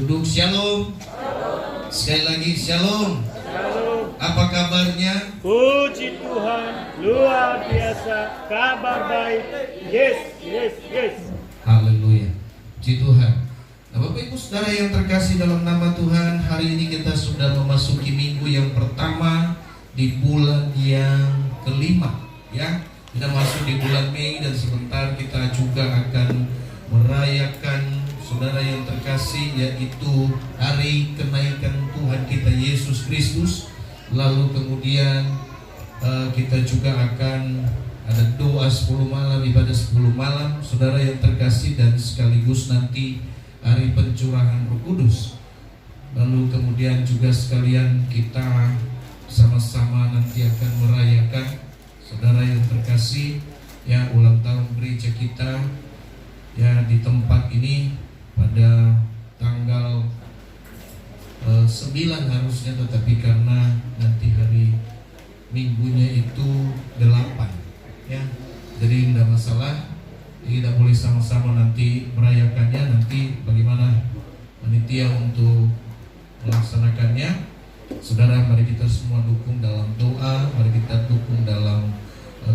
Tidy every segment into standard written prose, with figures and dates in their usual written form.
duduk. Shalom. Sekali lagi shalom. Apa kabarnya? Puji Tuhan, luar biasa, kabar baik. Yes. Haleluya. Puji Tuhan. Nah, Bapak Ibu Saudara yang terkasih dalam nama Tuhan, hari ini kita sudah memasuki minggu yang pertama di bulan yang kelima, ya. Kita masuk di bulan Mei dan sebentar kita juga akan merayakan, saudara yang terkasih, yaitu hari kenaikan Tuhan kita Yesus Kristus. Lalu kemudian kita juga akan ada doa 10 malam, ibadah 10 malam, saudara yang terkasih, dan sekaligus nanti hari pencurahan Roh Kudus. Lalu kemudian juga sekalian kita sama-sama nanti akan merayakan, saudara yang terkasih, ya, ulang tahun gereja kita, ya, di tempat ini pada tanggal 9 harusnya, tetapi karena nanti hari minggunya itu 8, ya, jadi tidak masalah. Kita boleh sama-sama nanti merayakannya. Nanti bagaimana panitia untuk melaksanakannya, saudara, mari kita semua dukung dalam doa, mari kita dukung dalam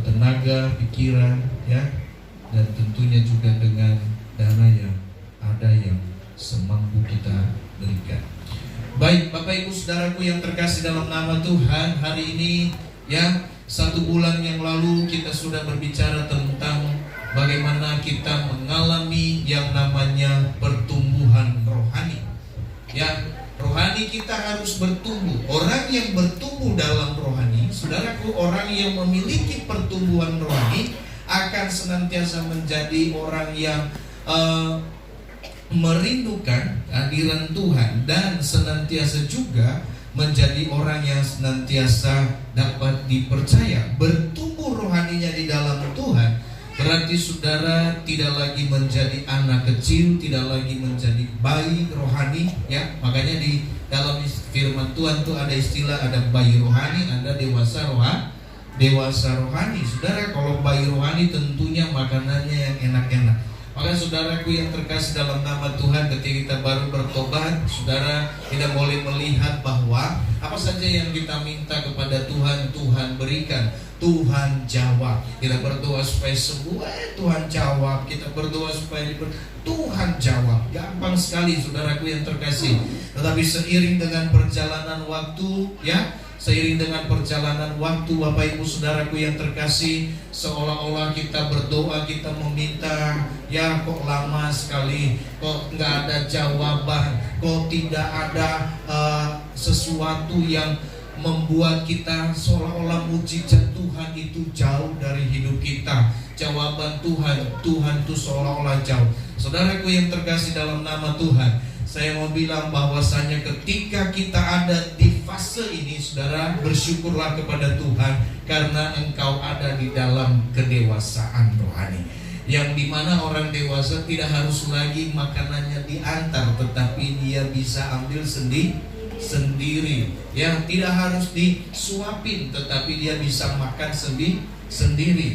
tenaga, pikiran, ya, dan tentunya juga dengan dana yang ada yang semampu kita berikan. Baik, Bapak Ibu Saudaraku yang terkasih dalam nama Tuhan, hari ini, ya, 1 bulan yang lalu kita sudah berbicara tentang bagaimana kita mengalami yang namanya pertumbuhan rohani. Ya, rohani kita harus bertumbuh. Orang yang bertumbuh dalam rohani, saudaraku, orang yang memiliki pertumbuhan rohani akan senantiasa menjadi orang yang merindukan kehadiran Tuhan, dan senantiasa juga menjadi orang yang senantiasa dapat dipercaya. Bertumbuh rohaninya di dalam Tuhan berarti saudara tidak lagi menjadi anak kecil, tidak lagi menjadi bayi rohani, ya. Makanya di dalam firman Tuhan tuh ada istilah, ada bayi rohani, ada dewasa rohani. Saudara, kalau bayi rohani tentunya makanannya yang enak-enak. Maka saudaraku yang terkasih dalam nama Tuhan, ketika kita baru bertobat, saudara, kita boleh melihat bahwa apa saja yang kita minta kepada Tuhan, Tuhan berikan, Tuhan jawab. Kita berdoa supaya sembuh, Tuhan jawab. Kita berdoa supaya Tuhan jawab. Gampang sekali, saudaraku yang terkasih. Tetapi seiring dengan perjalanan waktu, ya, seiring dengan perjalanan waktu, Bapak Ibu Saudaraku yang terkasih, seolah-olah kita berdoa, kita meminta, ya, kok lama sekali, kok nggak ada jawaban, kok tidak ada sesuatu yang membuat kita seolah-olah mujizat Tuhan itu jauh dari hidup kita. Jawaban Tuhan itu seolah-olah jauh. Saudaraku yang terkasih dalam nama Tuhan, saya mau bilang bahwasanya ketika kita ada di fase ini, saudara, bersyukurlah kepada Tuhan karena engkau ada di dalam kedewasaan rohani, yang dimana orang dewasa tidak harus lagi makanannya diantar, tetapi dia bisa ambil sendiri, ya, tidak harus disuapin, tetapi dia bisa makan sendiri.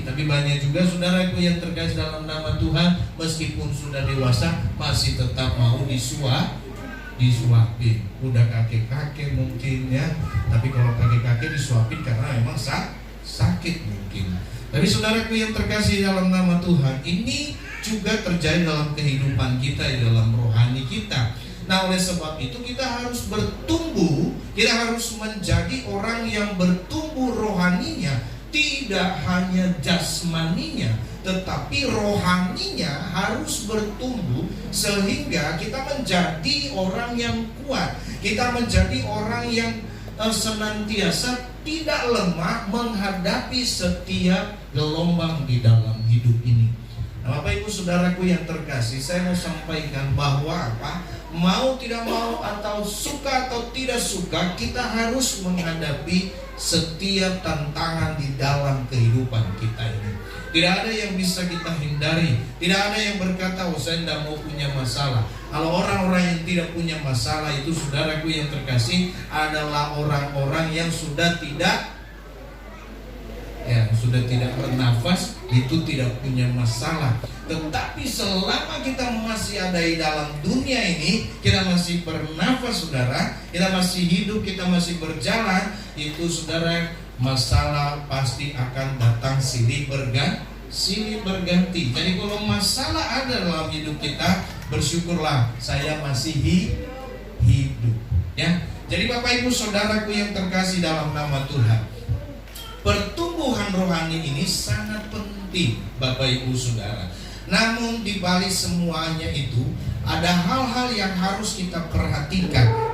Tapi banyak juga saudaraku yang terkasih dalam nama Tuhan, meskipun sudah dewasa masih tetap mau disuapin. Udah kakek-kakek mungkin, ya, tapi kalau kakek-kakek disuapin karena memang sakit mungkin. Tapi saudaraku yang terkasih dalam nama Tuhan, ini juga terjadi dalam kehidupan kita, dalam rohani kita. Nah, oleh sebab itu kita harus bertumbuh, kita harus menjadi orang yang bertumbuh rohaninya, tidak hanya jasmaninya, tetapi rohaninya harus bertumbuh sehingga kita menjadi orang yang kuat. Kita menjadi orang yang senantiasa tidak lemah menghadapi setiap gelombang di dalam hidup ini. Nah, Bapak Ibu Saudaraku yang terkasih, saya mau sampaikan bahwa mau tidak mau atau suka atau tidak suka, kita harus menghadapi setiap tantangan di dalam kehidupan kita ini. Tidak ada yang bisa kita hindari. Tidak ada yang berkata, oh, saya tidak mau punya masalah. Kalau orang-orang yang tidak punya masalah itu, saudaraku yang terkasih, adalah orang-orang yang sudah tidak bernafas, itu tidak punya masalah. Tetapi selama kita masih ada di dalam dunia ini, kita masih bernafas saudara, kita masih hidup, kita masih berjalan, itu saudara, masalah pasti akan datang silih berganti. Jadi kalau masalah ada dalam hidup kita, bersyukurlah saya masih hidup, ya. Jadi Bapak Ibu Saudaraku yang terkasih dalam nama Tuhan, pertumbuhan rohani ini sangat penting Bapak Ibu Saudara. Namun di balik semuanya itu ada hal-hal yang harus kita perhatikan.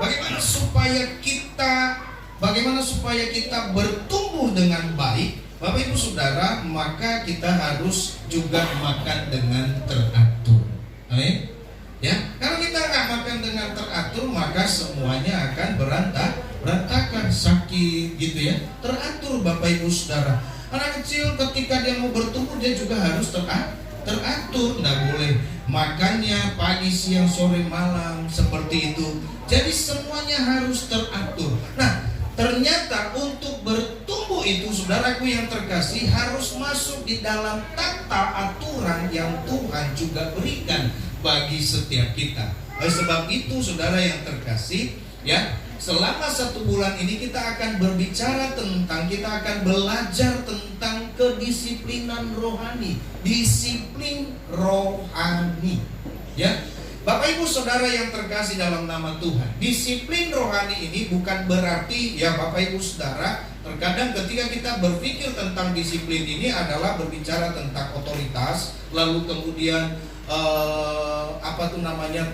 Bagaimana supaya kita bertumbuh dengan baik, Bapak Ibu Saudara, maka kita harus juga makan dengan teratur. Amin. Ya, kalau kita nggak makan dengan teratur, maka semuanya akan berantakan, sakit gitu ya. Teratur Bapak Ibu Saudara. Anak kecil ketika dia mau bertumbuh, dia juga harus teratur, nggak boleh makannya pagi, siang, sore, malam seperti itu. Jadi semuanya harus teratur. Nah, ternyata untuk bertumbuh itu, saudaraku yang terkasih, harus masuk di dalam tata aturan yang Tuhan juga berikan bagi setiap kita. Oleh sebab itu, saudara yang terkasih, ya, selama 1 bulan ini kita akan berbicara tentang, kita akan belajar tentang kedisiplinan rohani, disiplin rohani, ya. Bapak Ibu Saudara yang terkasih dalam nama Tuhan, disiplin rohani ini bukan berarti, ya Bapak Ibu Saudara, terkadang ketika kita berpikir tentang disiplin ini adalah berbicara tentang otoritas, lalu kemudian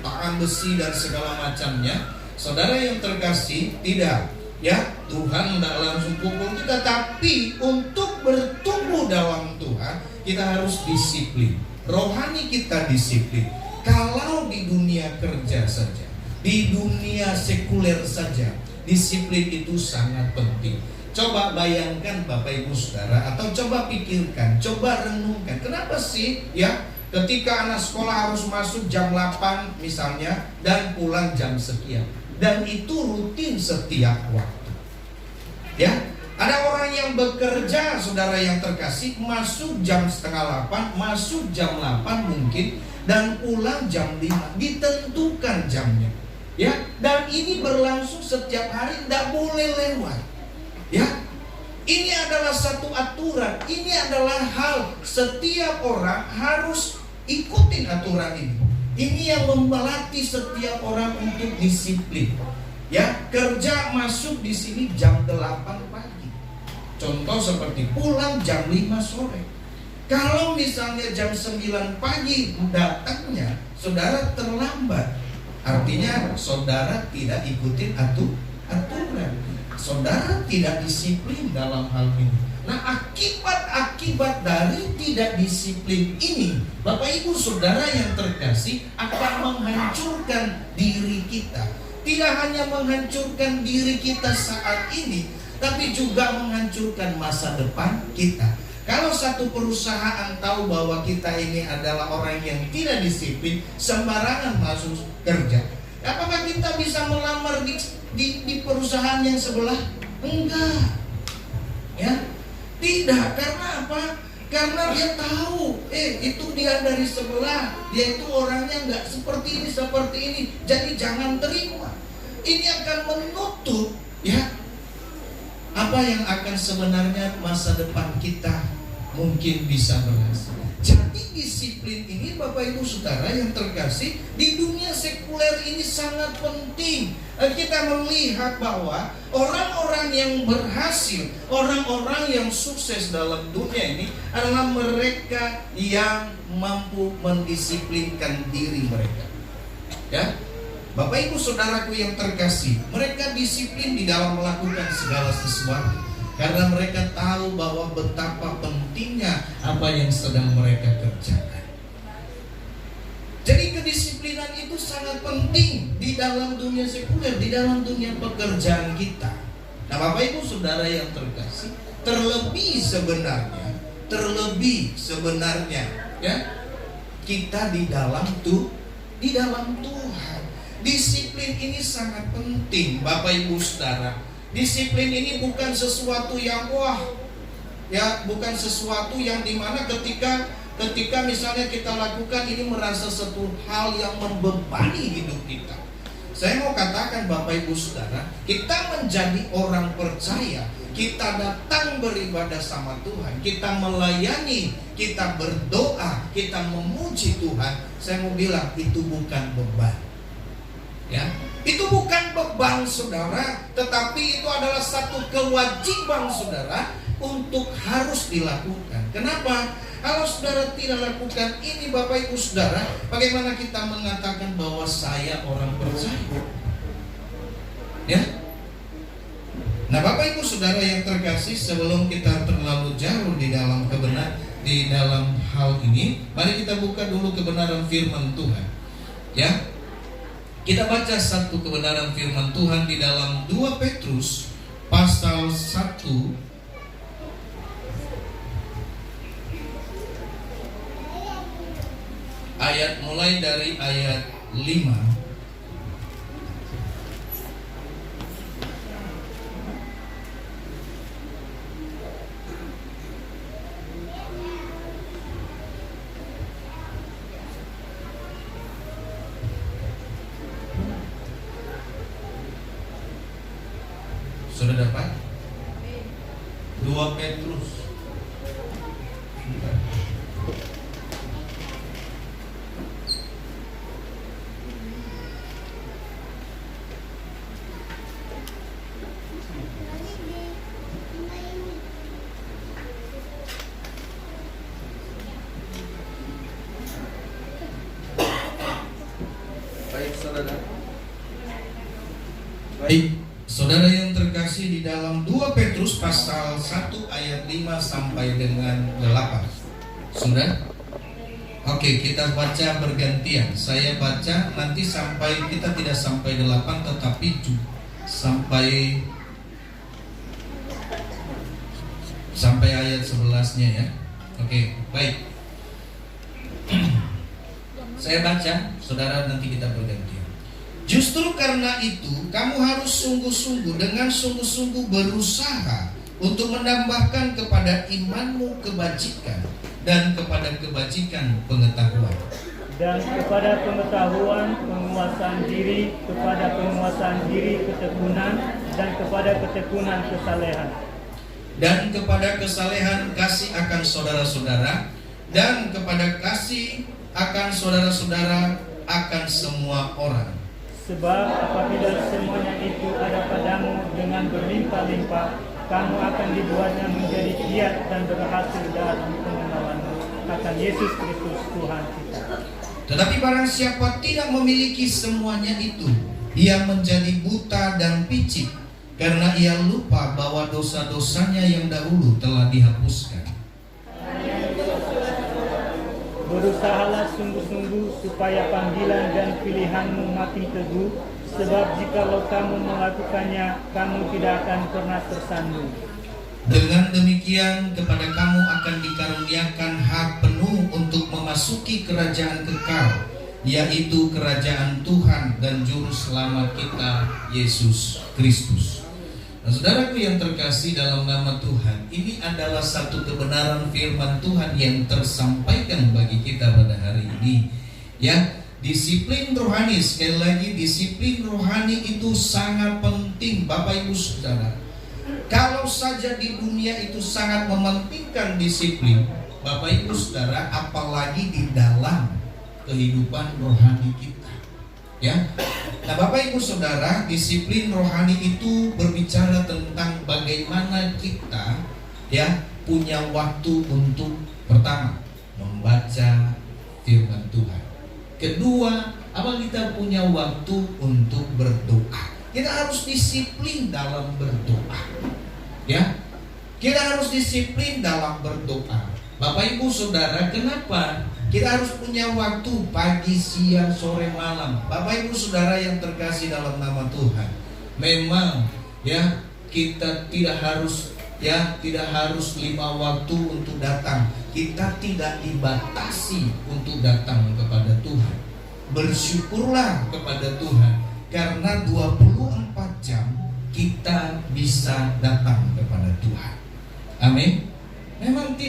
tangan besi dan segala macamnya. Saudara yang terkasih, tidak, ya, Tuhan tidak langsung pukul kita, tapi untuk bertumbuh dalam Tuhan kita harus disiplin. Rohani kita disiplin. Kalau di dunia kerja saja, di dunia sekuler saja, disiplin itu sangat penting. Coba bayangkan Bapak Ibu Saudara, atau coba pikirkan, coba renungkan, kenapa sih, ya, ketika anak sekolah harus masuk jam 8 misalnya dan pulang jam sekian, dan itu rutin setiap waktu, ya. Ada orang yang bekerja, saudara yang terkasih, masuk jam setengah 8, masuk jam 8 mungkin, dan pulang jam 5, ditentukan jamnya, ya. Dan ini berlangsung setiap hari, tidak boleh lewat, ya. Ini adalah satu aturan, ini adalah hal setiap orang harus ikutin aturan ini. Ini yang melatih setiap orang untuk disiplin, ya. Kerja masuk di sini jam 8 pagi, contoh seperti pulang jam 5 sore. Kalau misalnya jam 9 pagi datangnya, saudara terlambat, artinya saudara tidak ikutin aturan, saudara tidak disiplin dalam hal ini. Nah, akibat dari tidak disiplin ini, Bapak Ibu Saudara yang terkasih, akan menghancurkan diri kita. Tidak hanya menghancurkan diri kita saat ini, tapi juga menghancurkan masa depan kita. Kalau satu perusahaan tahu bahwa kita ini adalah orang yang tidak disiplin, sembarangan masuk kerja, apakah kita bisa melamar di perusahaan yang sebelah? Enggak, ya. Tidak. Karena apa? Karena dia tahu, itu dia dari sebelah, dia itu orangnya nggak seperti ini, jadi jangan terima. Ini akan menutup, ya, apa yang akan sebenarnya masa depan kita mungkin bisa berhasil. Jadi disiplin ini Bapak Ibu Saudara yang terkasih, di dunia sekuler ini sangat penting. Kita melihat bahwa orang-orang yang berhasil, orang-orang yang sukses dalam dunia ini adalah mereka yang mampu mendisiplinkan diri mereka, ya. Bapak Ibu Saudaraku yang terkasih, mereka disiplin di dalam melakukan segala sesuatu, karena mereka tahu bahwa betapa pentingnya apa yang sedang mereka kerjakan. Jadi kedisiplinan itu sangat penting di dalam dunia sekuler, di dalam dunia pekerjaan kita. Nah, Bapak Ibu Saudara yang terkasih, terlebih sebenarnya, ya, kita di dalam Tuhan. Disiplin ini sangat penting, Bapak Ibu Saudara. Disiplin ini bukan sesuatu yang Ya, bukan sesuatu yang dimana ketika misalnya kita lakukan ini merasa satu hal yang membebani hidup kita. Saya mau katakan Bapak Ibu Saudara, kita menjadi orang percaya, kita datang beribadah sama Tuhan, kita melayani, kita berdoa, kita memuji Tuhan. Saya mau bilang itu bukan beban. Ya, itu bukan beban saudara, tetapi itu adalah satu kewajiban saudara untuk harus dilakukan. Kenapa? Kalau saudara tidak lakukan ini Bapak Ibu Saudara, bagaimana kita mengatakan bahwa saya orang percaya? Ya. Nah Bapak Ibu Saudara yang terkasih, sebelum kita terlalu jauh di dalam di dalam hal ini, mari kita buka dulu kebenaran firman Tuhan. Ya. Kita baca satu kebenaran firman Tuhan di dalam 2 Petrus pasal 1 ayat mulai dari ayat 5. Sudah dapat? 2 Petrus. Baik, saudara yang terkasih, di dalam 2 Petrus pasal 1 ayat 5 sampai dengan 8. Sudah? Oke, kita baca bergantian. Saya baca nanti sampai, kita tidak sampai 8 tetapi sampai ayat 11-nya ya. Oke, baik. Saya baca, saudara nanti kita bergantian. Justru karena itu kamu harus sungguh-sungguh, dengan sungguh-sungguh berusaha untuk menambahkan kepada imanmu kebajikan, dan kepada kebajikan pengetahuan, dan kepada pengetahuan penguasaan diri, kepada penguasaan diri ketekunan, dan kepada ketekunan kesalehan, dan kepada kesalehan kasih akan saudara-saudara, dan kepada kasih akan saudara-saudara akan semua orang. Sebab apabila semuanya itu ada padamu dengan berlimpah-limpah, kamu akan dibuatnya menjadi giat dan berhasil dalam pengenalanmu akan Yesus Kristus Tuhan kita. Tetapi barang siapa tidak memiliki semuanya itu, ia menjadi buta dan picik, karena ia lupa bahwa dosa-dosanya yang dahulu telah dihapuskan. Berusahalah sungguh-sungguh supaya panggilan dan pilihanmu makin teguh, sebab jikalau kamu melakukannya, kamu tidak akan pernah tersandung. Dengan demikian kepada kamu akan dikaruniakan hak penuh untuk memasuki kerajaan kekal, yaitu kerajaan Tuhan dan Juru Selamat kita, Yesus Kristus. Nah, saudaraku yang terkasih dalam nama Tuhan, ini adalah satu kebenaran firman Tuhan yang tersampaikan bagi kita pada hari ini. Ya, disiplin rohani, sekali lagi disiplin rohani itu sangat penting Bapak Ibu Saudara. Kalau saja di dunia itu sangat mementingkan disiplin, Bapak Ibu Saudara, apalagi di dalam kehidupan rohani kita. Ya. Nah, Bapak Ibu Saudara, disiplin rohani itu berbicara tentang bagaimana kita ya punya waktu untuk pertama membaca firman Tuhan. Kedua, apa kita punya waktu untuk berdoa. Kita harus disiplin dalam berdoa. Ya. Kita harus disiplin dalam berdoa. Bapak Ibu Saudara, kenapa kita harus punya waktu pagi, siang, sore, malam? Bapak Ibu Saudara yang terkasih dalam nama Tuhan, memang ya kita tidak harus 5 waktu untuk datang. Kita tidak dibatasi untuk datang kepada Tuhan. Bersyukurlah kepada Tuhan, karena 24 jam kita bisa datang kepada Tuhan. Amin.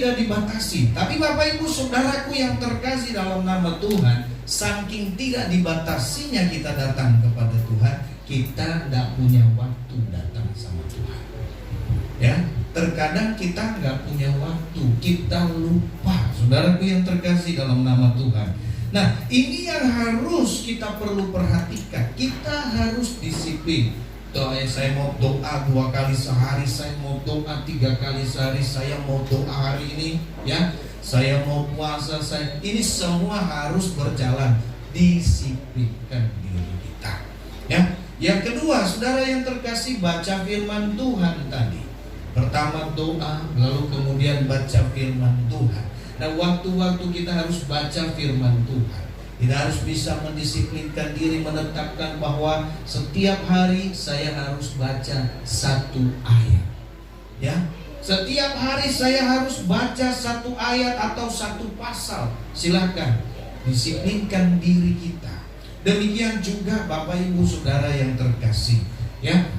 tidak dibatasi. Tapi Bapak Ibu Saudaraku yang terkasih dalam nama Tuhan, saking tidak dibatasinya kita datang kepada Tuhan, kita tidak punya waktu datang sama Tuhan. Ya, terkadang kita nggak punya waktu, kita lupa. Saudaraku yang terkasih dalam nama Tuhan. Nah, ini yang harus kita perlu perhatikan. Kita harus disiplin. Saya mau doa 2 kali sehari, saya mau doa 3 kali sehari, saya mau doa hari ini, ya, saya mau puasa, ini semua harus berjalan. Disiplinkan diri kita, ya. Yang kedua, saudara yang terkasih, baca firman Tuhan tadi. Pertama doa, lalu kemudian baca firman Tuhan. Nah, waktu-waktu kita harus baca firman Tuhan. Kita harus bisa mendisiplinkan diri, menetapkan bahwa setiap hari saya harus baca 1 ayat. Ya, setiap hari saya harus baca 1 ayat atau 1 pasal. Silakan disiplinkan diri kita. Demikian juga Bapak Ibu Saudara yang terkasih, ya.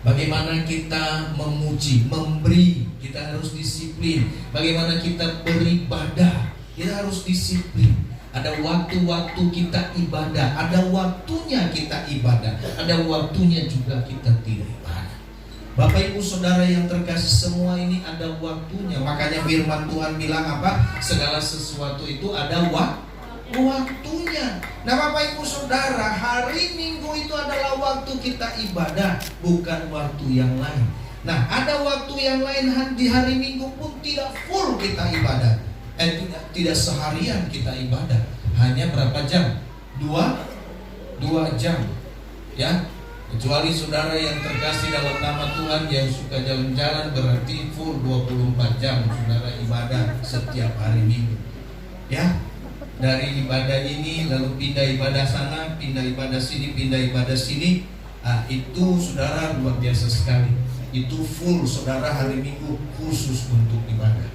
Bagaimana kita memuji, memberi, kita harus disiplin. Bagaimana kita beribadah, kita harus disiplin. Ada waktu-waktu kita ibadah, ada waktunya kita ibadah, ada waktunya juga kita tidak ibadah. Bapak Ibu Saudara yang terkasih, semua ini ada waktunya. Makanya firman Tuhan bilang apa? Segala sesuatu itu ada waktunya. Nah Bapak Ibu Saudara, hari Minggu itu adalah waktu kita ibadah, bukan waktu yang lain. Nah, ada waktu yang lain di hari Minggu pun tidak full kita ibadah. Tidak seharian kita ibadah, hanya berapa jam? 2 jam, ya. Kecuali saudara yang terkasih dalam nama Tuhan yang suka jalan-jalan, berarti full 24 jam saudara ibadah setiap hari Minggu, ya. Dari ibadah ini lalu pindah ibadah sana, pindah ibadah sini, pindah ibadah sini. Itu saudara luar biasa sekali. Itu full saudara hari Minggu khusus untuk ibadah,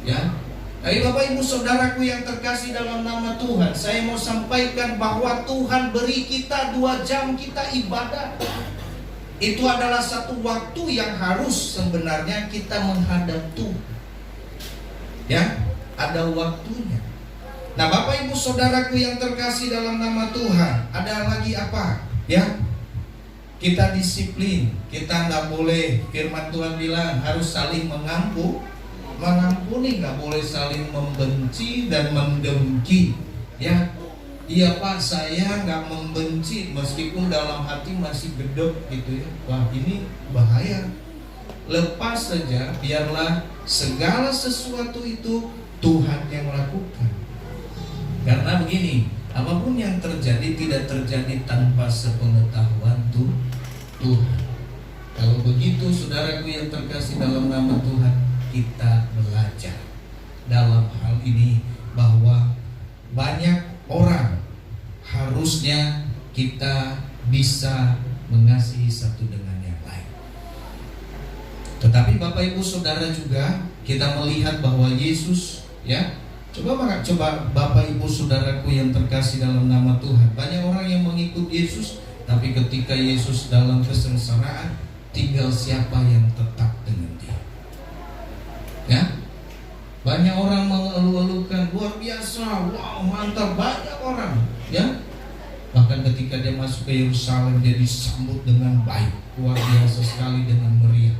ya. Tapi Bapak Ibu Saudaraku yang terkasih dalam nama Tuhan, saya mau sampaikan bahwa Tuhan beri kita 2 jam kita ibadah. Itu adalah satu waktu yang harus sebenarnya kita menghadap Tuhan, ya, ada waktunya. Nah Bapak Ibu Saudaraku yang terkasih dalam nama Tuhan, ada lagi apa? Ya, kita disiplin. Kita nggak boleh, firman Tuhan bilang harus saling mengampuni, nggak boleh saling membenci dan mendengki. Ya, iya Pak, saya nggak membenci, meskipun dalam hati masih gedek gitu ya. Wah, ini bahaya. Lepas saja, biarlah segala sesuatu itu Tuhan yang lakukan. Karena begini, apapun yang terjadi tidak terjadi tanpa sepengetahuan Tuhan. Kalau begitu saudaraku yang terkasih dalam nama Tuhan, kita belajar dalam hal ini bahwa banyak orang harusnya kita bisa mengasihi satu dengan yang lain. Tetapi Bapak Ibu Saudara juga kita melihat bahwa Yesus, ya, coba Bapak Ibu Saudaraku yang terkasih dalam nama Tuhan, banyak orang yang mengikut Yesus, tapi ketika Yesus dalam kesengsaraan, tinggal siapa yang tetap dengan Dia. Ya, banyak orang mengeluh-elukan luar biasa, wow mantap, banyak orang, ya. Bahkan ketika dia masuk ke Yerusalem, dia disambut dengan baik, luar biasa sekali dengan meriah.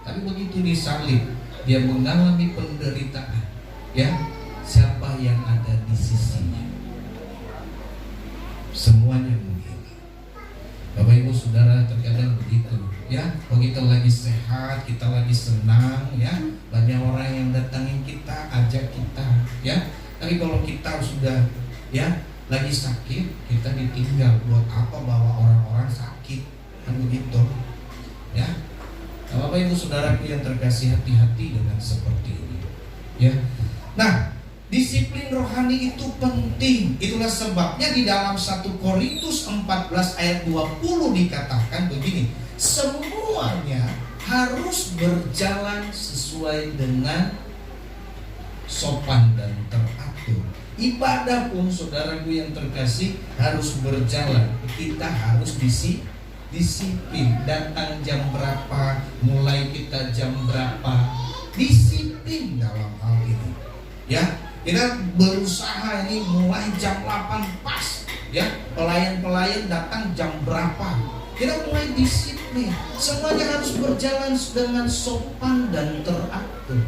Tapi begitu disalib, dia mengalami penderitaan, ya. Siapa yang ada di sisinya? Semuanya menghilang. Bapak Ibu Saudara, terkadang begitu, ya. Kalau kita lagi sehat, kita lagi senang, ya, banyak orang yang datangin kita, ajak kita, ya. Tapi kalau kita sudah, ya, lagi sakit, kita ditinggal. Buat apa bawa orang-orang sakit? Kan begitu, ya. Nah, Bapak Ibu Saudaraku yang terkasih, hati-hati dengan seperti ini, ya. Nah, disiplin rohani itu penting. Itulah sebabnya di dalam 1 Korintus 14 ayat 20 dikatakan begini, semuanya harus berjalan sesuai dengan sopan dan teratur. Ibadah pun saudaraku yang terkasih harus berjalan. Kita harus disiplin. Datang jam berapa, mulai kita jam berapa, disiplin dalam hal ini. Ya, kita berusaha ini mulai jam 8 pas. Ya, pelayan-pelayan datang jam berapa? Kita mulai disiplin. Semuanya harus berjalan dengan sopan dan teratur.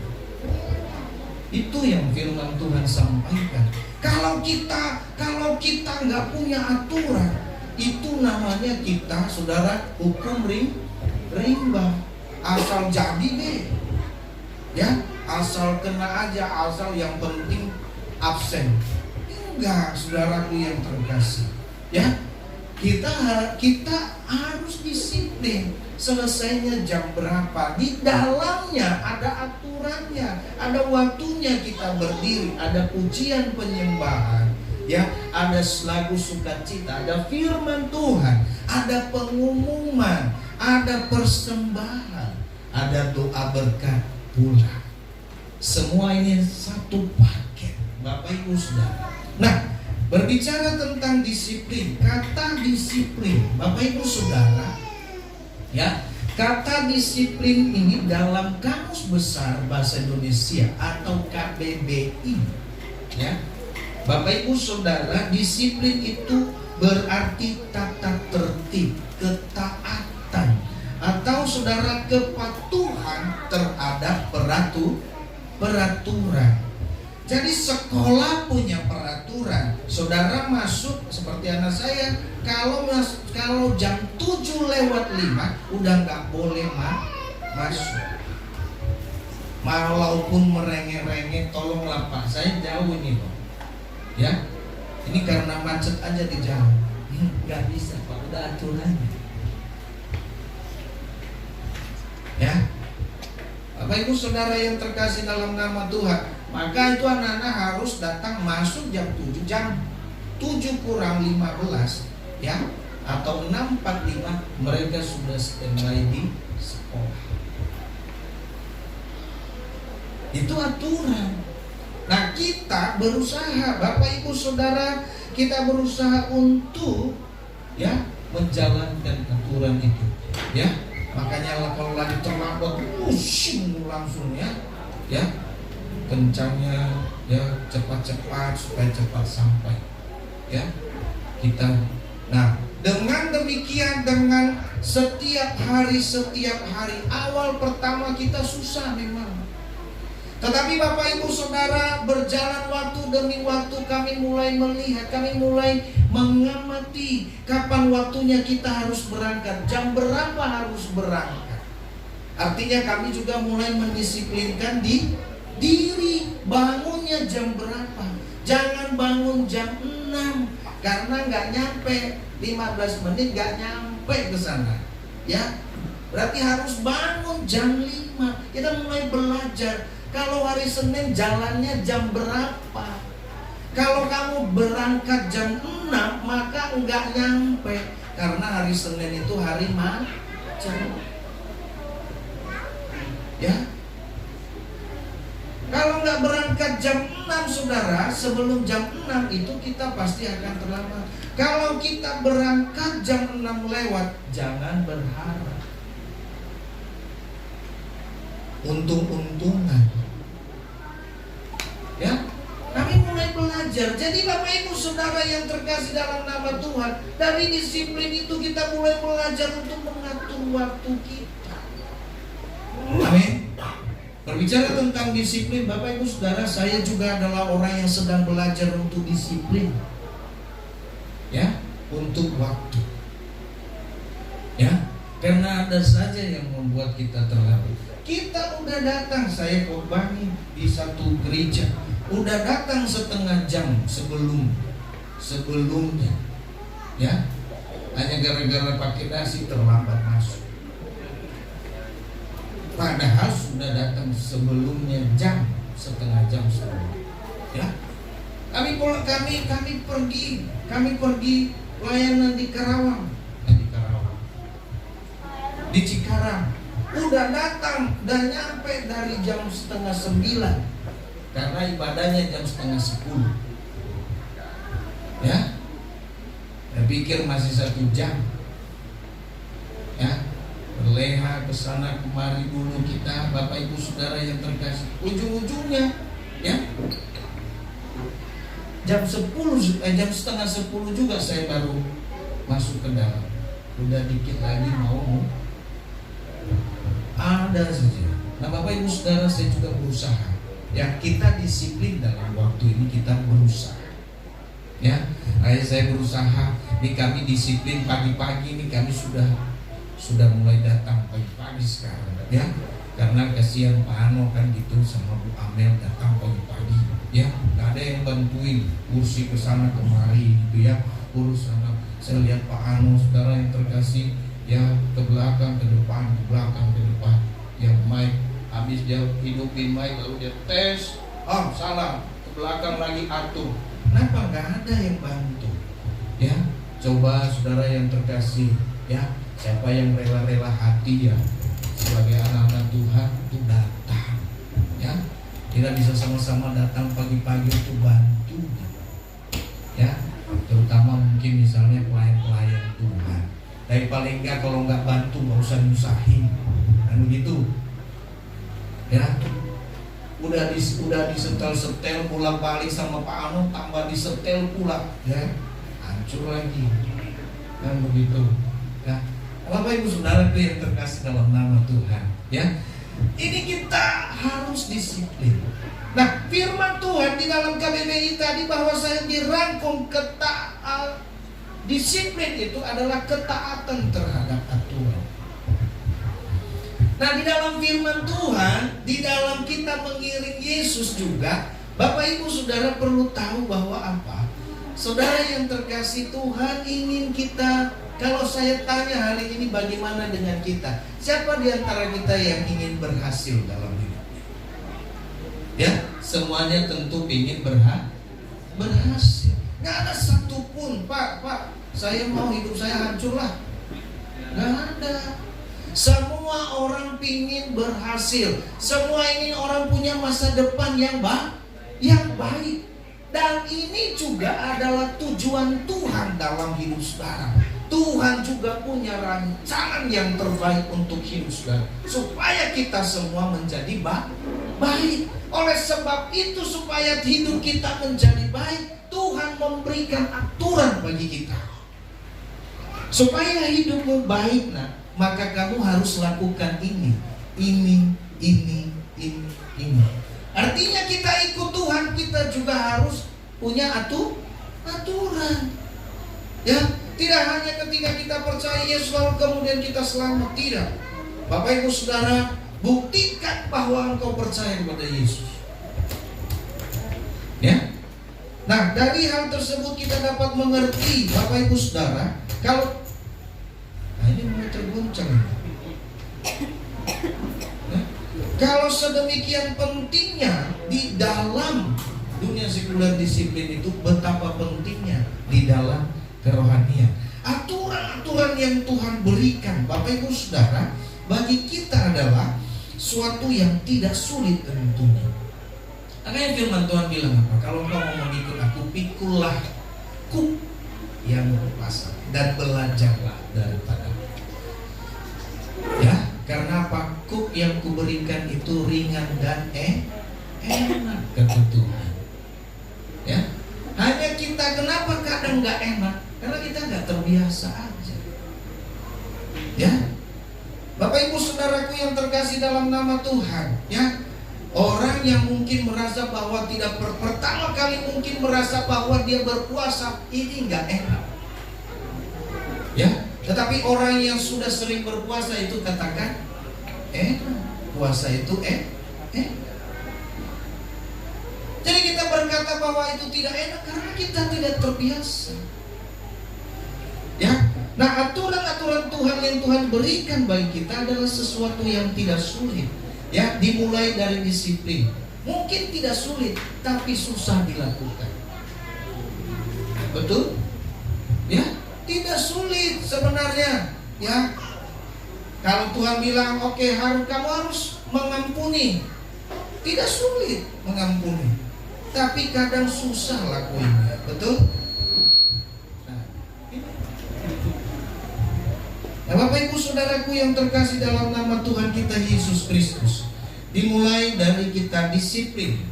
Itu yang firman Tuhan sampaikan. Kalau kita nggak punya aturan, itu namanya kita, saudara, hukum rimba. Asal jadi deh, ya, asal kena aja, asal yang penting absen. Enggak, saudaraku yang terkasih, ya, kita harus disiplin. Selesainya jam berapa, di dalamnya ada aturannya, ada waktunya kita berdiri, ada pujian penyembahan, ya, ada lagu sukacita, ada firman Tuhan, ada pengumuman, ada persembahan, ada doa berkat pula. Semua ini satu paket, Bapak Ibu Saudara. Nah, berbicara tentang disiplin, kata disiplin, Bapak Ibu Saudara, ya, kata disiplin ini dalam Kamus Besar Bahasa Indonesia atau KBBI, ya, Bapak Ibu Saudara, disiplin itu berarti tata tertib, ketaatan, atau saudara kepatuhan terhadap peraturan. Jadi sekolah punya peraturan. Saudara masuk seperti anak saya, kalau jam 7:05 udah nggak boleh masuk. Walaupun merengek-rengek, tolonglah Pak, saya jauh ini Pak. Ya, ini karena macet aja di jalan. Nggak bisa Pak, udah aturannya. Ya, Bapak Ibu Saudara yang terkasih dalam nama Tuhan, maka itu anak-anak harus datang masuk jam 7, jam 7 kurang 15, ya, atau 6:45 mereka sudah standby di sekolah. Itu aturan. Nah, kita berusaha, Bapak Ibu Saudara, kita berusaha untuk, ya, menjalankan aturan itu, ya. Makanya kalau lagi terlambat pusing langsung, ya, kencangnya, ya, cepat-cepat supaya cepat sampai, ya, kita. Nah, dengan demikian, dengan setiap hari awal pertama kita susah memang. Tetapi Bapak Ibu Saudara, berjalan waktu demi waktu kami mulai melihat, kami mulai mengamati kapan waktunya kita harus berangkat, jam berapa harus berangkat. Artinya kami juga mulai mendisiplinkan diri, bangunnya jam berapa. Jangan bangun jam 6 karena nggak nyampe 15 menit, nggak nyampe ke sana, ya. Berarti harus bangun jam 5. Kita mulai belajar. Kalau hari Senin jalannya jam berapa? Kalau kamu berangkat jam 6 maka enggak nyampe, karena hari Senin itu hari macet. Ya. Kalau enggak berangkat jam 6 saudara, sebelum jam 6 itu kita pasti akan terlambat. Kalau kita berangkat jam 6 lewat, jangan berharap untung-untungan. Ya, kami mulai belajar. Jadi Bapak Ibu Saudara yang terkasih dalam nama Tuhan, dari disiplin itu kita mulai belajar untuk mengatur waktu kita. Amin. Berbicara tentang disiplin, Bapak Ibu Saudara, saya juga adalah orang yang sedang belajar untuk disiplin, ya, untuk waktu. Ya, karena ada saja yang membuat kita terlambat. Kita udah datang, saya khotbah di satu gereja, udah datang setengah jam sebelumnya, ya, hanya gara-gara pakai dasi terlambat masuk. Padahal sudah datang sebelumnya setengah jam sebelum, ya. Kami pergi pelayanan di Karawang, di Cikarang. Udah datang dan nyampe dari jam 8:30 karena ibadahnya jam 9:30. Ya, saya pikir masih 1 jam. Ya, leha kesana kemari dulu kita, Bapak Ibu Saudara yang terkasih. Ujung-ujungnya ya jam setengah 10 juga saya baru masuk ke dalam. Udah dikit lagi mau ada saja. Nah Bapak Ibu Saudara, saya juga berusaha. Ya, kita disiplin dalam waktu ini, kita berusaha. Ya, saya berusaha. Nih kami disiplin pagi-pagi nih, kami sudah mulai datang pagi-pagi sekarang. Ya, karena kasihan Pak Ano kan gitu sama Bu Amel datang pagi-pagi. Ya, nggak ada yang bantuin kursi ke sana kemari gitu ya, urus sana. Saya lihat Pak Ano, saudara yang terkasih, ya ke belakang, ke depan, ke belakang, ke depan. Yang mic, habis dia hidupin mic lalu dia tes, salah, ke belakang lagi atur. Kenapa nggak ada yang bantu? Ya, coba saudara yang terkasih, ya siapa yang rela-rela hati ya sebagai anak-anak Tuhan untuk datang, ya kita bisa sama-sama datang pagi-pagi untuk bantu, ya terutama mungkin misalnya pelayan-pelayan Tuhan. Tapi paling enggak kalau nggak bantu nggak usah nyusahin, kan begitu, ya. Udah disetel-setel bolak-balik sama Pak Ano, tambah disetel pula, ya hancur lagi, kan begitu, ya. Bapak Ibu Saudara yang terkasih dalam nama Tuhan, ya. Ini kita harus disiplin. Nah, firman Tuhan di dalam KBBI tadi bahwa saya dirangkum disiplin itu adalah ketaatan terhadap aturan. Nah, di dalam firman Tuhan, di dalam kita mengiring Yesus juga, Bapak Ibu Saudara perlu tahu bahwa apa? Saudara yang terkasih, Tuhan ingin kita, kalau saya tanya hari ini bagaimana dengan kita? Siapa di antara kita yang ingin berhasil dalam hidup? Ya, semuanya tentu ingin berhasil. Nggak ada satupun, Pak, saya mau hidup saya hancur lah. Nggak ada. Semua orang ingin berhasil. Semua ingin orang punya masa depan yang baik. Dan ini juga adalah tujuan Tuhan dalam hidup saudara. Tuhan juga punya rancangan yang terbaik untuk hidup saudara, supaya kita semua menjadi baik. Oleh sebab itu, supaya hidup kita menjadi baik, Tuhan memberikan aturan bagi kita. Supaya hidupmu baik, maka kamu harus lakukan ini. Artinya kita ikut Tuhan, kita juga harus punya aturan. Ya, tidak hanya ketika kita percaya Yesus lalu kemudian kita selamat, tidak. Bapak Ibu Saudara, buktikan bahwa engkau percaya kepada Yesus. Ya. Nah, dari hal tersebut kita dapat mengerti, Bapak Ibu Saudara, kalau ini mulai terguncang. Kalau sedemikian pentingnya di dalam dunia sekuler disiplin itu, betapa pentingnya di dalam kerohanian. Aturan-aturan yang Tuhan berikan, Bapak Ibu Saudara, bagi kita adalah suatu yang tidak sulit tentunya. Makanya firman Tuhan bilang apa? Kalau engkau mau mengikut aku, pikulah kuk yang berkuasa dan belajarlah daripada. Ya, karena apa? Kuk yang kuberikan itu ringan dan enak, kata Tuhan. Ya, hanya kita kenapa kadang nggak enak? Karena kita nggak terbiasa aja. Ya, Bapak Ibu Saudaraku yang terkasih dalam nama Tuhan, ya, orang yang mungkin merasa bahwa tidak pertama kali mungkin merasa bahwa dia berpuasa ini nggak enak. Ya, tetapi orang yang sudah sering berpuasa itu katakan enak. Puasa itu enak. Jadi kita berkata bahwa itu tidak enak karena kita tidak terbiasa. Ya, nah aturan-aturan Tuhan yang Tuhan berikan bagi kita adalah sesuatu yang tidak sulit. Ya, dimulai dari disiplin. Mungkin tidak sulit, tapi susah dilakukan. Betul? Ya, tidak sulit sebenarnya. Ya, kalau Tuhan bilang, oke, kamu harus mengampuni, tidak sulit mengampuni, tapi kadang susah lakuinnya. Betul? Nah, Nah, Bapak Ibu Saudaraku yang terkasih dalam nama Tuhan kita Yesus Kristus, dimulai dari kita disiplin,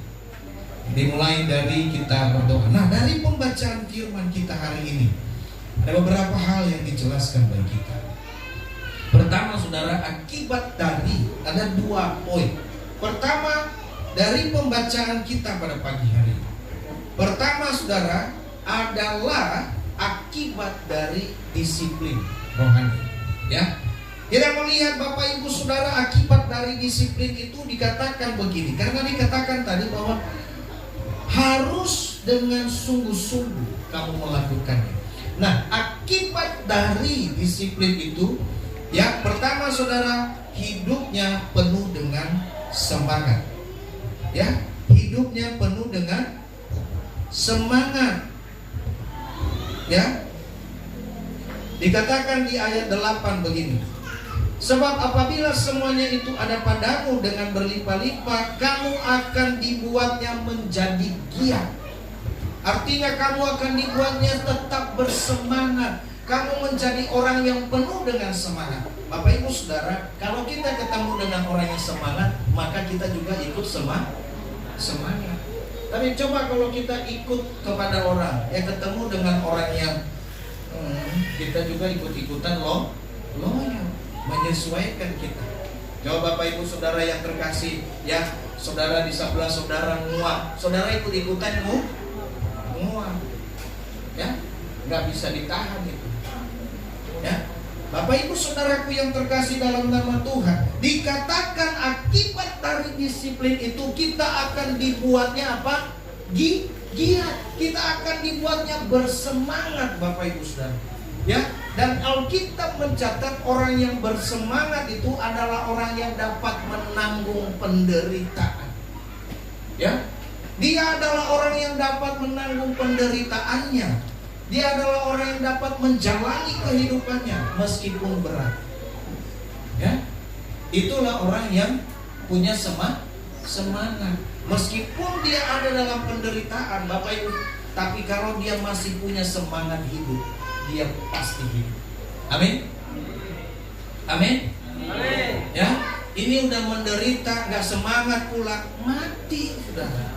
dimulai dari kita berdoa. Nah, dari pembacaan firman kita hari ini ada beberapa hal yang dijelaskan bagi kita. Pertama, saudara, akibat dari ada 2 poin. Pertama, dari pembacaan kita pada pagi hari ini. Pertama, saudara, adalah akibat dari disiplin rohani. Ya, kita melihat Bapak Ibu Saudara, akibat dari disiplin itu dikatakan begini, karena dikatakan tadi bahwa harus dengan sungguh-sungguh kamu melakukannya. Nah, akibat dari disiplin itu, ya, pertama saudara, hidupnya penuh dengan semangat. Ya, hidupnya penuh dengan semangat. Ya, dikatakan di ayat 8 begini, sebab apabila semuanya itu ada padamu dengan berlimpah-limpah, kamu akan dibuatnya menjadi giat. Artinya kamu akan dibuatnya tetap bersemangat. Kamu menjadi orang yang penuh dengan semangat. Bapak Ibu Saudara, kalau kita ketemu dengan orang yang semangat, maka kita juga ikut semangat. Tapi coba kalau kita ikut kepada orang yang ketemu dengan orang yang kita juga ikut-ikutan loyal, menyesuaikan kita. Coba Bapak Ibu Saudara yang terkasih, ya, saudara di sebelah saudara nguap, saudara ikut-ikutan nguap, ya, nggak bisa ditahan itu. Ya, Bapak Ibu Saudaraku yang terkasih dalam nama Tuhan, dikatakan akibat dari disiplin itu kita akan dibuatnya apa? Giat. Kita akan dibuatnya bersemangat, Bapak Ibu Saudara. Ya, dan Alkitab mencatat orang yang bersemangat itu adalah orang yang dapat menanggung penderitaan. Ya, dia adalah orang yang dapat menanggung penderitaannya. Dia adalah orang yang dapat menjalani kehidupannya meskipun berat. Ya, itulah orang yang punya semangat. Meskipun dia ada dalam penderitaan, Bapak Ibu, tapi kalau dia masih punya semangat hidup, dia pasti hidup. Amin. Amin. Ya, ini udah menderita, nggak semangat pula, mati sudah.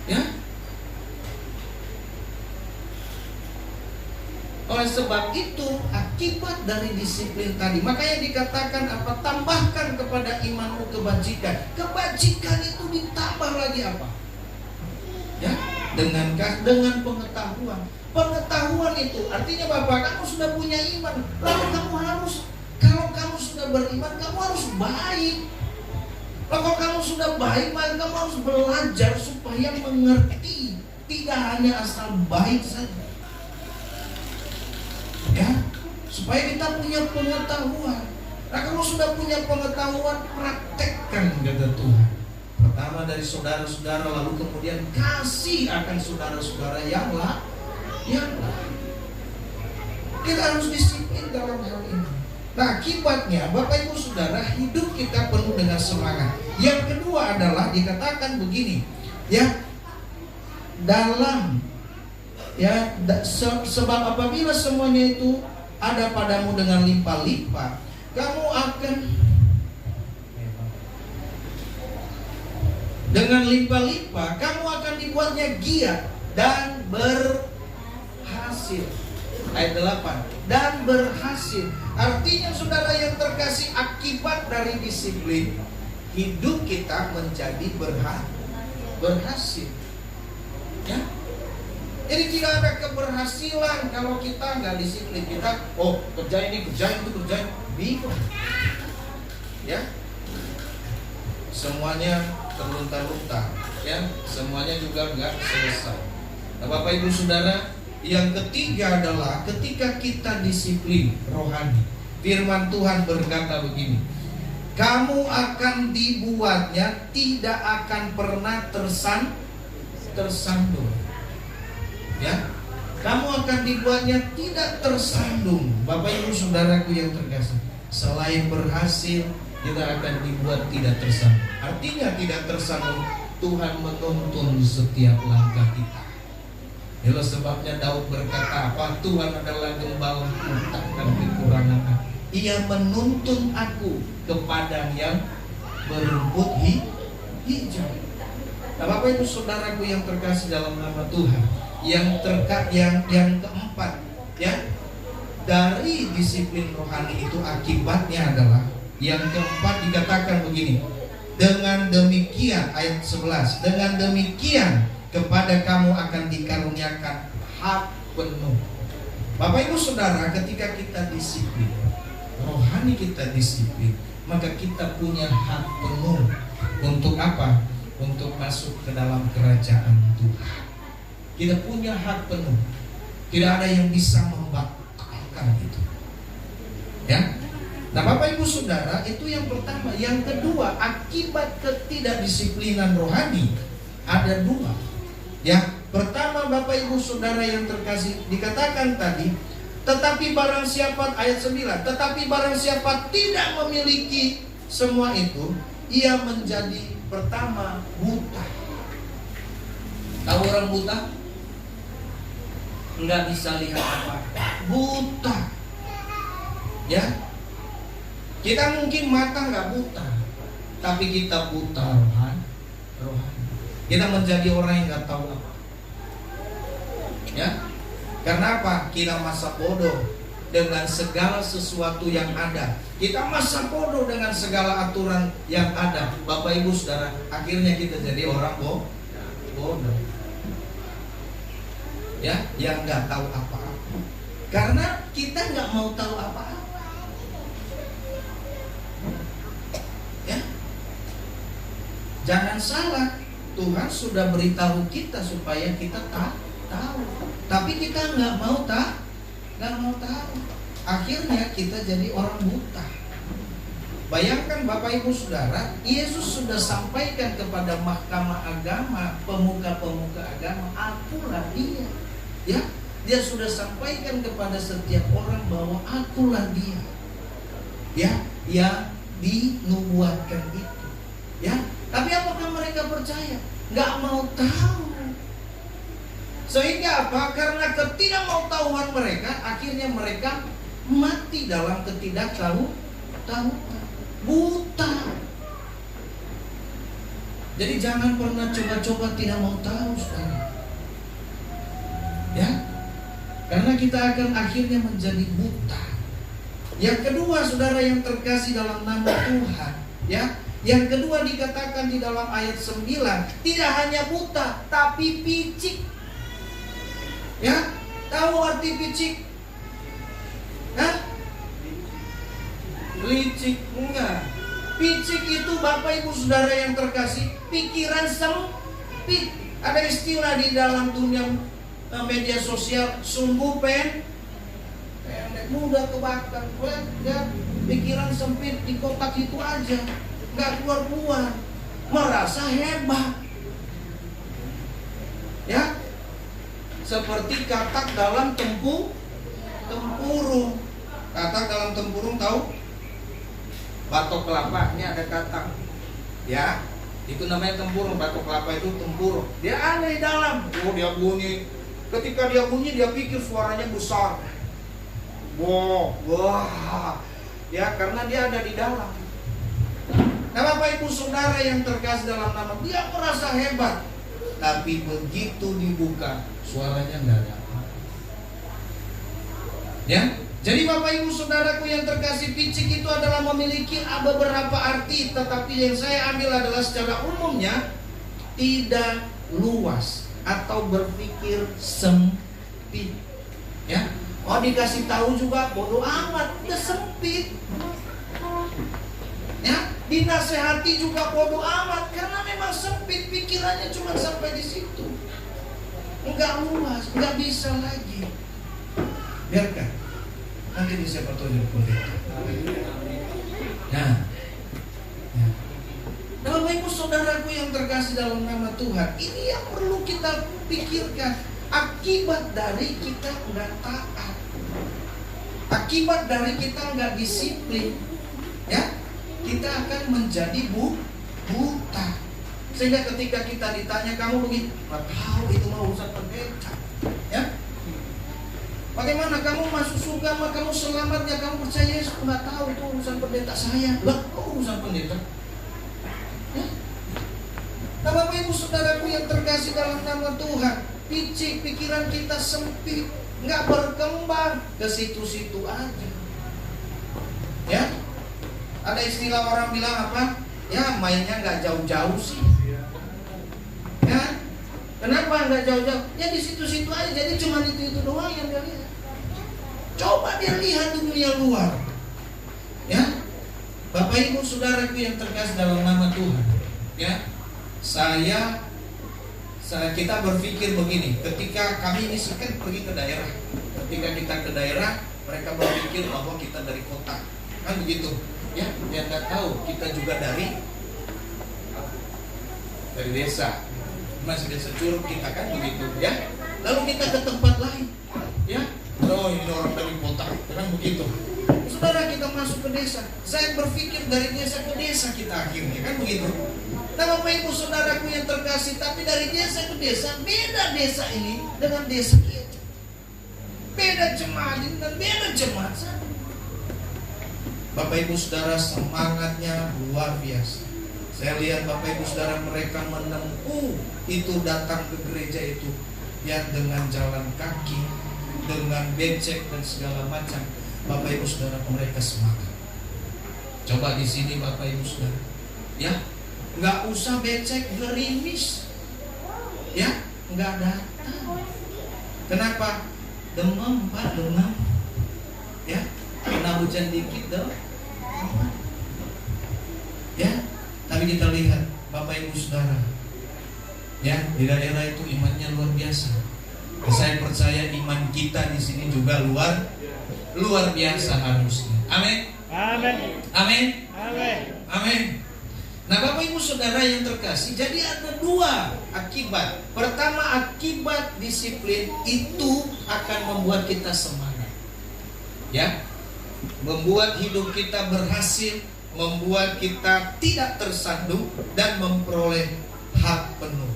Ya. Oleh sebab itu, akibat dari disiplin tadi, makanya dikatakan apa? Tambahkan kepada imanmu kebajikan. Kebajikan itu ditambah lagi apa? Ya, dengan pengetahuan. Pengetahuan itu artinya Bapak, kamu sudah punya iman, lalu kamu harus, kalau kamu sudah beriman, kamu harus baik. Kalau kamu sudah baik, maka kamu harus belajar supaya mengerti, tidak hanya asal baik saja. Ya, supaya kita punya pengetahuan. Nah, kalau sudah punya pengetahuan, praktekkan kata Tuhan. Pertama dari saudara-saudara, lalu kemudian kasih akan saudara-saudara yang lain. Kita harus disiplin dalam hal ini. Nah, akibatnya Bapak Ibu Saudara, hidup kita penuh dengan semangat. Yang kedua adalah dikatakan begini, ya, dalam, ya, sebab apabila semuanya itu ada padamu dengan limpah-limpah, kamu akan dengan limpah-limpah, kamu akan dibuatnya giat dan berhasil. Ayat 8, dan berhasil. Artinya saudara yang terkasih, akibat dari disiplin, hidup kita menjadi berhasil. Ya, jadi tidak ada keberhasilan kalau kita nggak disiplin. Kita kerjain ini, kerjain itu, kerjain, bingung. Ya, semuanya terlunta-lunta, ya, semuanya juga nggak selesai. Nah, Bapak Ibu Saudara, yang ketiga adalah ketika kita disiplin rohani. Firman Tuhan berkata begini, kamu akan dibuatnya tidak akan pernah tersandung. Ya, kamu akan dibuatnya tidak tersandung. Bapak Ibu Saudaraku yang terkasih, selain berhasil, kita akan dibuat tidak tersandung. Artinya tidak tersandung, Tuhan menuntun setiap langkah kita. Itulah sebabnya Daud berkata apa? Tuhan adalah gembalaku, takkan kekurangan kanan aku. Ia menuntun aku ke padang yang berumput hijau. Nah, Bapak Ibu Saudaraku yang terkasih dalam nama Tuhan, yang keempat, ya, dari disiplin rohani itu akibatnya adalah yang keempat dikatakan begini. Dengan demikian, ayat 11, dengan demikian kepada kamu akan dikaruniakan hak penuh. Bapak Ibu Saudara, ketika kita disiplin, rohani kita disiplin, maka kita punya hak penuh untuk apa? Untuk masuk ke dalam kerajaan Tuhan. Kita punya hak penuh. Tidak ada yang bisa membatalkan itu. Ya. Nah, Bapak Ibu Saudara, itu yang pertama. Yang kedua, akibat ketidakdisiplinan rohani ada dua. Ya, pertama Bapak Ibu Saudara yang terkasih, dikatakan tadi, tetapi barang siapa, ayat 9, tetapi barang siapa tidak memiliki semua itu, ia menjadi pertama buta. Tahu orang buta? Enggak bisa lihat apa. Buta. Ya. Kita mungkin mata nggak buta, tapi kita buta rohani. Kita menjadi orang yang nggak tahu apa. Ya, karena apa? Kita masa bodoh dengan segala sesuatu yang ada. Kita masa bodoh dengan segala aturan yang ada. Bapak Ibu Saudara, akhirnya kita jadi orang bodoh. Ya, yang nggak tahu apa-apa. Karena kita nggak mau tahu apa-apa. Ya, jangan salah, Tuhan sudah beritahu kita supaya kita tahu, tapi kita nggak mau tahu. Akhirnya kita jadi orang buta. Bayangkan Bapak Ibu Saudara, Yesus sudah sampaikan kepada mahkamah agama, pemuka-pemuka agama, akulah dia. Ya, dia sudah sampaikan kepada setiap orang bahwa akulah dia. Ya, yang dinubuatkan itu. Ya, tapi apakah mereka percaya? Nggak mau tahu. Sehingga apa? Karena ketidakmautahuan mereka, akhirnya mereka mati dalam ketidaktahuan, buta. Jadi jangan pernah coba-coba tidak mau tahu, saudara. Ya, karena kita akan akhirnya menjadi buta. Yang kedua, saudara yang terkasih dalam nama Tuhan, ya, yang kedua dikatakan di dalam ayat 9, tidak hanya buta, tapi picik. Ya, tahu arti picik? Hah? Licik? Enggak. Picik itu Bapak Ibu Saudara yang terkasih, pikiran sempit. Ada istilah di dalam dunia media sosial, sumbu pendek, mudah kebakar. Ya, pikiran sempit di kotak itu aja, nggak keluar-keluar, merasa hebat. Ya, seperti katak dalam tempurung. Katak dalam tempurung tahu? Batok kelapa, ini ada katak. Ya, itu namanya tempurung. Batok kelapa itu tempurung. Dia ada di dalam. Oh, dia bunyi. Ketika dia bunyi, dia pikir suaranya besar. Wah. Ya, karena dia ada di dalam. Nah, Bapak Ibu Saudara yang terkasih dalam nama, dia merasa hebat. Tapi begitu dibuka, suaranya enggak ada. Ya, jadi Bapak Ibu Saudaraku yang terkasih, picik itu adalah memiliki beberapa arti, tetapi yang saya ambil adalah secara umumnya tidak luas atau berpikir sempit. Ya, oh dikasih tahu juga bodoh amat, udah sempit. Ya, dinasehati juga bodoh amat karena memang sempit, pikirannya cuma sampai di situ. Enggak luas, enggak bisa lagi. Biarkan nanti bisa petunjuk pendeta. Nah, Bapak Ibu Saudaraku yang terkasih dalam nama Tuhan, ini yang perlu kita pikirkan. Akibat dari kita enggak taat, akibat dari kita enggak disiplin, ya, kita akan menjadi buta. Sehingga ketika kita ditanya, kamu begitu, nggak tahu, itu mau urusan pendeta, ya. Bagaimana kamu masuk surga, kamu selamatnya, kamu percaya Yesus? Nggak tahu, itu urusan pendeta saya. Lah, kok urusan pendeta? Ya? Nah, Bapak Ibu Saudaraku yang terkasih dalam nama Tuhan, pikiran kita sempit, nggak berkembang, ke situ-situ aja. Ya, ada istilah orang bilang apa? Ya, mainnya nggak jauh-jauh sih. Ya, kenapa nggak jauh-jauh? Ya di situ-situ aja. Jadi cuma itu doang yang dia lihat. Coba dia lihat dunia luar. Ya, Bapak Ibu Saudaraku yang terkasih dalam nama Tuhan. Ya, kita berpikir begini. Ketika kami ini kan pergi ke daerah. Ketika kita ke daerah, mereka berpikir bahwa kita dari kota. Kan begitu. Ya, dia nggak tahu kita juga dari desa. Masih desa Curug kita kan begitu, ya. Lalu kita ke tempat lain, ya. Oh, ini orang dari kota, kan begitu. Saudara, kita masuk ke desa. Saya berpikir dari desa ke desa kita akhirnya, kan begitu. Nah, Bapak Ibu Saudaraku yang terkasih, tapi dari desa ke desa, beda desa ini dengan desa kita. Beda jemaat ini dan beda jemaat sana. Bapak Ibu Saudara, semangatnya luar biasa. Saya lihat Bapak Ibu Saudara, mereka menempuh itu, datang ke gereja itu ya dengan jalan kaki, dengan becek dan segala macam. Bapak Ibu Saudara, mereka semangat. Coba di sini Bapak Ibu Saudara, ya nggak usah becek gerimis, ya nggak datang. Kenapa? Demam Pak, demam. Ya, kena hujan dikit dong. Ya, tapi kita lihat Bapak Ibu Saudara, ya di daerah itu imannya luar biasa. Saya percaya iman kita di sini juga luar biasa harusnya. Amin. Amin. Amin. Amin. Amin. Nah, Bapak Ibu Saudara yang terkasih, jadi ada dua akibat. Pertama, akibat disiplin itu akan membuat kita semangat. Ya. Membuat hidup kita berhasil, membuat kita tidak tersandung dan memperoleh hak penuh.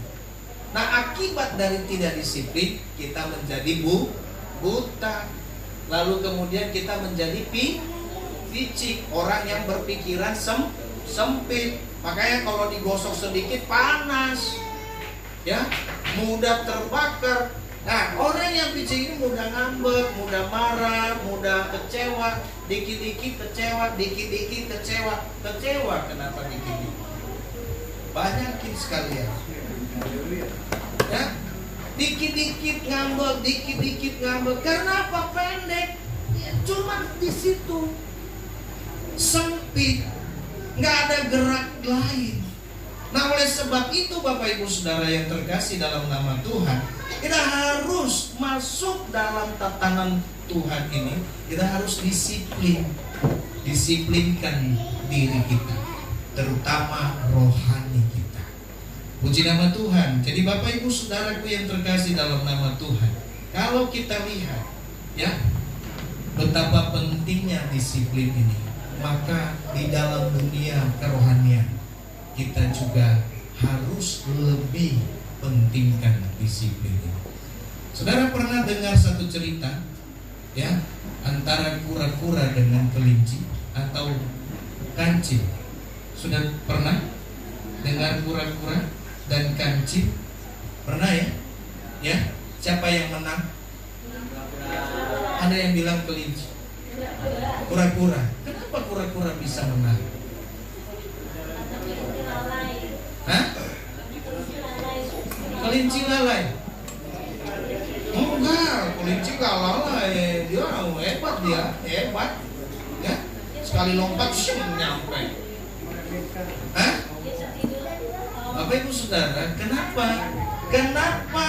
Nah, akibat dari tidak disiplin, kita menjadi buta. Lalu kemudian kita menjadi picik, orang yang berpikiran sempit. Makanya kalau digosok sedikit panas, ya, mudah terbakar. Nah, orang yang picik ini mudah ngambek, mudah marah, mudah kecewa, dikit-dikit kecewa, dikit-dikit kecewa. Kecewa kenapa dikit-dikit? Banyakin sekalian. Ya, dikit-dikit ngambek, dikit-dikit ngambek. Karena apa? Pendek. Ya, cuma di situ sempit, nggak ada gerak lain. Nah, oleh sebab itu Bapak Ibu Saudara yang terkasih dalam nama Tuhan, kita harus masuk dalam tatanan Tuhan ini. Kita harus disiplinkan diri kita, terutama rohani kita. Puji nama Tuhan. Jadi Bapak Ibu Saudaraku yang terkasih dalam nama Tuhan, kalau kita lihat ya betapa pentingnya disiplin ini, maka di dalam dunia kerohanian kita juga harus lebih pentingkan disiplin ini. Saudara pernah dengar satu cerita ya antara kura-kura dengan kelinci atau kancil? Sudah pernah dengar kura-kura dan kancil? Pernah ya? Ya, siapa yang menang? Ada yang bilang kelinci. Kura-kura. Kenapa kura-kura bisa menang? Hah? Kelinci lalai? Enggak, kelinci gak lalai. Dia hebat. Ya, sekali lompat nyampe. Hah? Bapak Ibu Saudara, kenapa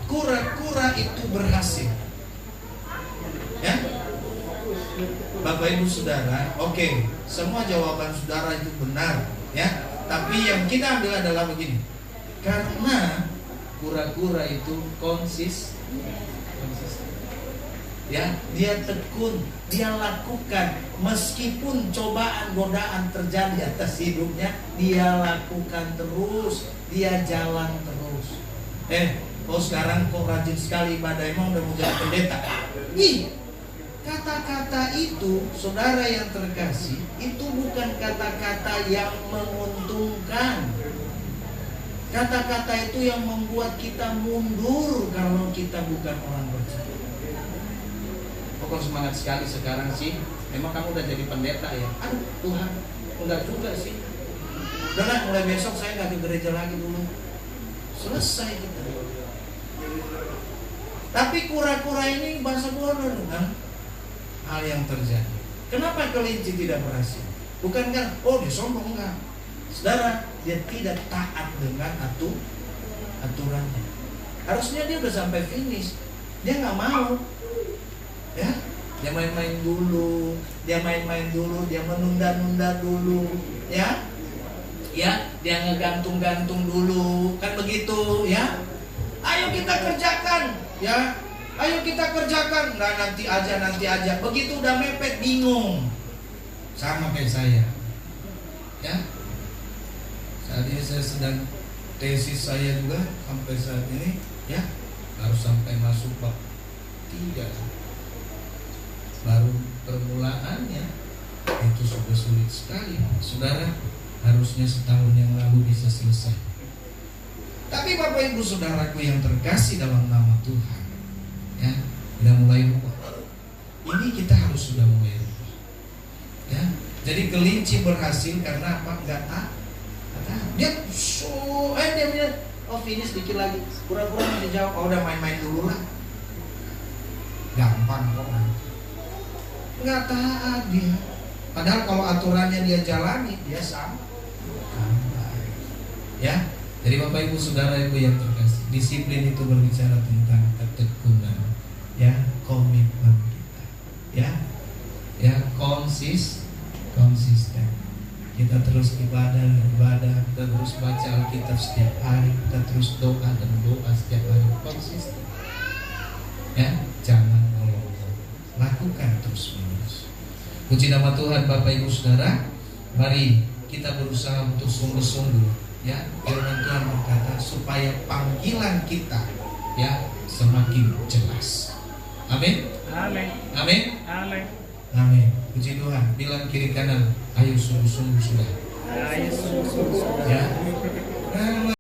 kura-kura itu berhasil? Ya, Bapak Ibu Saudara, oke, semua jawaban saudara itu benar, ya. Tapi yang kita ambil adalah begini, karena kura-kura itu konsisten, ya, dia tekun, dia lakukan meskipun cobaan godaan terjadi atas hidupnya, dia lakukan terus, dia jalan terus. Oh sekarang kok rajin sekali ibadah, emang udah mau jadi pendeta? Ih, kata-kata itu, saudara yang terkasih, itu bukan kata-kata yang menguntungkan. Kata-kata itu yang membuat kita mundur kalau kita bukan orang percaya. Kok semangat sekali sekarang sih? Memang kamu udah jadi pendeta ya? Aduh Tuhan, enggak juga sih. Udah mulai besok saya nggak ke gereja lagi dulu. Selesai kita. Tapi kura-kura ini bahasa bodoh dengan hal yang terjadi. Kenapa kelinci tidak berhasil? Bukan kan? Oh dia sombong, enggak. Saudara, dia tidak taat dengan aturannya. Harusnya dia udah sampai finish. Dia nggak mau. Ya, dia main-main dulu, dia menunda-nunda dulu, ya, dia ngegantung-gantung dulu, kan begitu, ya. Ayo kita kerjakan, ya. Ayo kita kerjakan, nah nanti aja. Begitu udah mepet bingung, sama kayak saya, ya. Saat ini saya sedang tesis saya juga sampai saat ini, ya, harus sampai masuk bab 3. Baru permulaannya itu sudah sulit sekali, saudara. Harusnya setahun yang lalu bisa selesai. Tapi Bapak Ibu Saudaraku yang terkasih dalam nama Tuhan, ya, udah mulai rubah. Ini kita harus sudah mulai rubah, ya. Jadi kelinci berhasil karena apa? Enggak tahu. Dia finish dikit lagi, pura-pura masih jauh. Oh udah main-main dulu lah, gampang kok. Nggak taat dia. Padahal kalau aturannya dia jalani, dia sama. Ya, jadi Bapak Ibu Saudara Ibu yang terkasih, disiplin itu berbicara tentang ketekunan, ya, komitmen kita, ya, konsisten. Kita terus ibadah, kita terus baca Alkitab setiap hari, kita terus doa setiap hari, konsisten. Ya, jangan molor-molor, lakukan terus-menerus. Puji nama Tuhan Bapak Ibu Saudara. Mari kita berusaha untuk sungguh-sungguh, ya. Firman Tuhan berkata supaya panggilan kita, ya, semakin jelas. Amin. Amin. Amin. Amin. Amin. Puji Tuhan. Bilang kiri kanan, ayo sungguh-sungguh sudah. Ayo sungguh-sungguh. Ya.